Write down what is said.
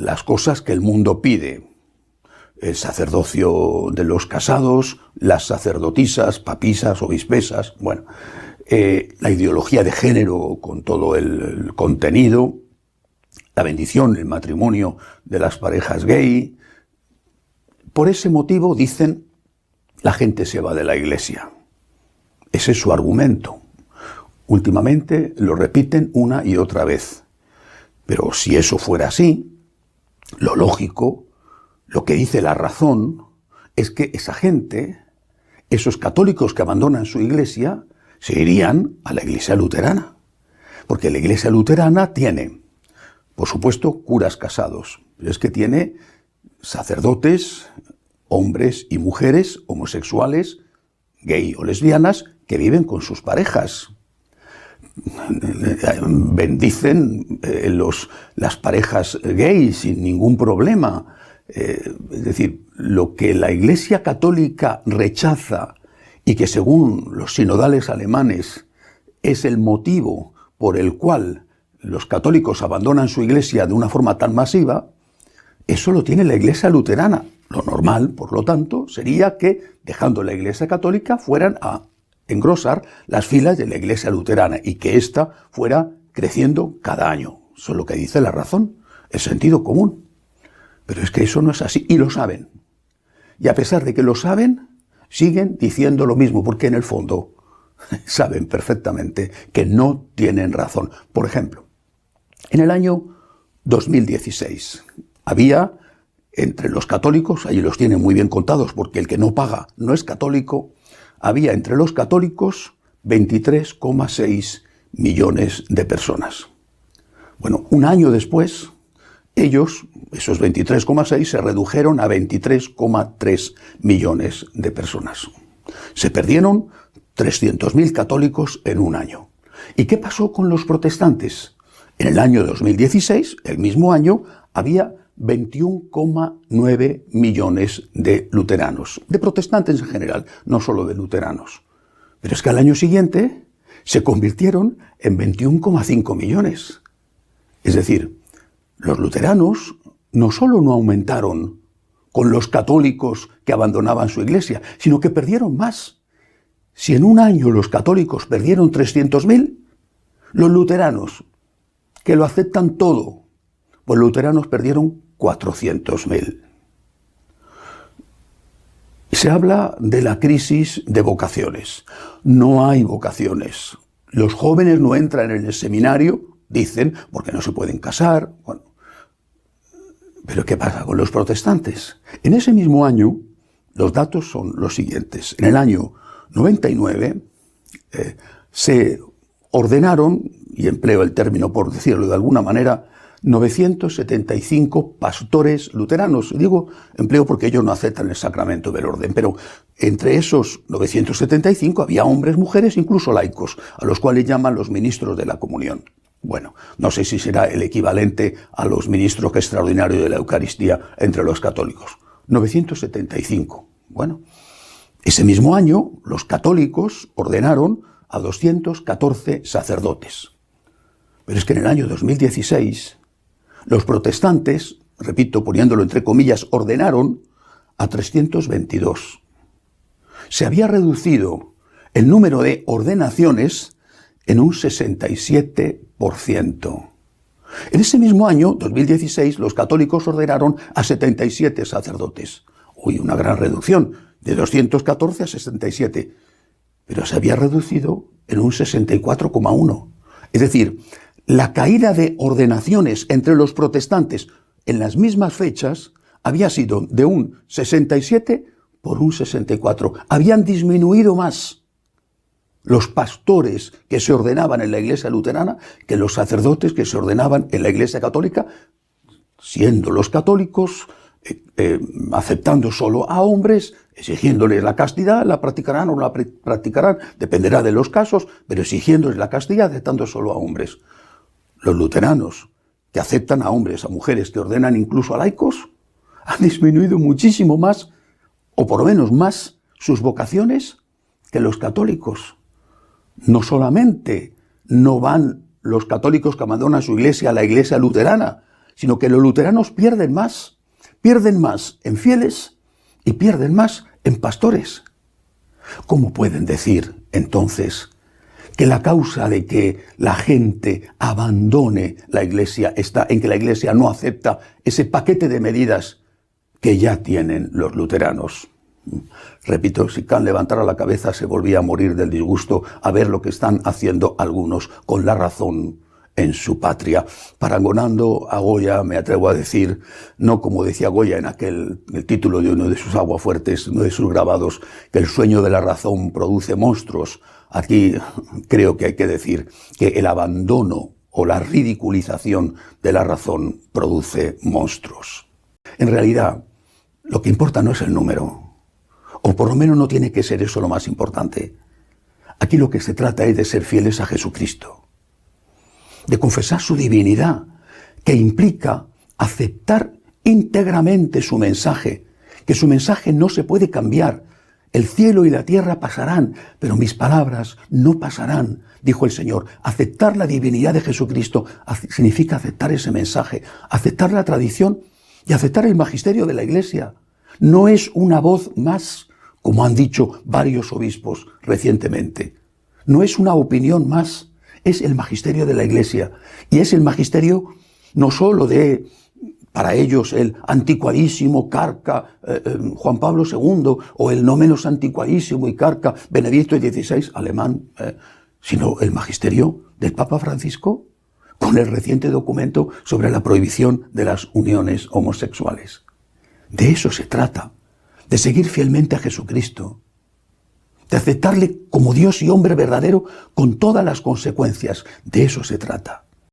las cosas que el mundo pide. El sacerdocio de los casados, las sacerdotisas, papisas, obispesas, bueno, la ideología de género con todo el contenido, la bendición, el matrimonio de las parejas gay. Por ese motivo, dicen, la gente se va de la Iglesia. Ese es su argumento. Últimamente lo repiten una y otra vez. Pero si eso fuera así, lo lógico, lo que dice la razón, es que esa gente, esos católicos que abandonan su iglesia, se irían a la iglesia luterana. Porque la iglesia luterana tiene, por supuesto, curas casados, pero es que tiene sacerdotes, hombres y mujeres homosexuales, gay o lesbianas, que viven con sus parejas. Bendicen las parejas gays sin ningún problema. Es decir, lo que la Iglesia Católica rechaza y que según los sinodales alemanes es el motivo por el cual los católicos abandonan su iglesia de una forma tan masiva, eso lo tiene la Iglesia luterana. Lo normal, por lo tanto, sería que, dejando la Iglesia Católica, fueran a engrosar las filas de la Iglesia luterana y que ésta fuera creciendo cada año. Eso es lo que dice la razón, el sentido común. Pero es que eso no es así, y lo saben. Y a pesar de que lo saben, siguen diciendo lo mismo, porque en el fondo saben perfectamente que no tienen razón. Por ejemplo, en el año 2016 había entre los católicos, allí los tienen muy bien contados porque el que no paga no es católico, había entre los católicos 23,6 millones de personas. Bueno, un año después, ellos, esos 23,6, se redujeron a 23,3 millones de personas. Se perdieron 300.000 católicos en un año. ¿Y qué pasó con los protestantes? En el año 2016, el mismo año, había 21,9 millones de luteranos, de protestantes en general, no solo de luteranos. Pero es que al año siguiente se convirtieron en 21,5 millones. Es decir, los luteranos no solo no aumentaron con los católicos que abandonaban su iglesia, sino que perdieron más. Si en un año los católicos perdieron 300.000, los luteranos, que lo aceptan todo, pues los luteranos perdieron 400.000. Se habla de la crisis de vocaciones. No hay vocaciones. Los jóvenes no entran en el seminario, dicen, porque no se pueden casar. Bueno, pero ¿qué pasa con los protestantes? En ese mismo año, los datos son los siguientes. En el año 99 se ordenaron, y empleo el término por decirlo de alguna manera, 975 pastores luteranos. Digo empleo porque ellos no aceptan el sacramento del orden, pero entre esos 975 había hombres, mujeres, incluso laicos, a los cuales llaman los ministros de la comunión. Bueno, no sé si será el equivalente a los ministros extraordinarios de la Eucaristía entre los católicos. 975. Bueno, ese mismo año los católicos ordenaron a 214 sacerdotes. Pero es que en el año 2016 los protestantes, repito, poniéndolo entre comillas, ordenaron a 322. Se había reducido el número de ordenaciones en un 67%. En ese mismo año, 2016, los católicos ordenaron a 77 sacerdotes. Uy, una gran reducción, de 214 a 67. Pero se había reducido en un 64,1. Es decir, la caída de ordenaciones entre los protestantes en las mismas fechas había sido de un 67 por un 64. Habían disminuido más los pastores que se ordenaban en la iglesia luterana que los sacerdotes que se ordenaban en la iglesia católica, siendo los católicos aceptando solo a hombres, exigiéndoles la castidad, la practicarán o no la practicarán, dependerá de los casos, pero exigiéndoles la castidad, aceptando solo a hombres. Los luteranos, que aceptan a hombres, a mujeres, que ordenan incluso a laicos, han disminuido muchísimo más, o por lo menos más, sus vocaciones que los católicos. No solamente no van los católicos que abandonan su iglesia a la iglesia luterana, sino que los luteranos pierden más en fieles y pierden más en pastores. ¿Cómo pueden decir, entonces, que la causa de que la gente abandone la Iglesia está en que la Iglesia no acepta ese paquete de medidas que ya tienen los luteranos? Repito, si Kant levantara la cabeza se volvía a morir del disgusto a ver lo que están haciendo algunos con la razón en su patria. Parangonando a Goya, me atrevo a decir, no como decía Goya en el título de uno de sus aguafuertes, uno de sus grabados, que el sueño de la razón produce monstruos. Aquí creo que hay que decir que el abandono o la ridiculización de la razón produce monstruos. En realidad, lo que importa no es el número, o por lo menos no tiene que ser eso lo más importante. Aquí lo que se trata es de ser fieles a Jesucristo, de confesar su divinidad, que implica aceptar íntegramente su mensaje, que su mensaje no se puede cambiar. El cielo y la tierra pasarán, pero mis palabras no pasarán, dijo el Señor. Aceptar la divinidad de Jesucristo significa aceptar ese mensaje, aceptar la tradición y aceptar el magisterio de la Iglesia. No es una voz más, como han dicho varios obispos recientemente. No es una opinión más, es el magisterio de la Iglesia. Y es el magisterio no solo de, para ellos, el anticuadísimo carca Juan Pablo II o el no menos anticuadísimo y carca Benedicto XVI, alemán, sino el magisterio del Papa Francisco con el reciente documento sobre la prohibición de las uniones homosexuales. De eso se trata, de seguir fielmente a Jesucristo, de aceptarle como Dios y hombre verdadero con todas las consecuencias. De eso se trata.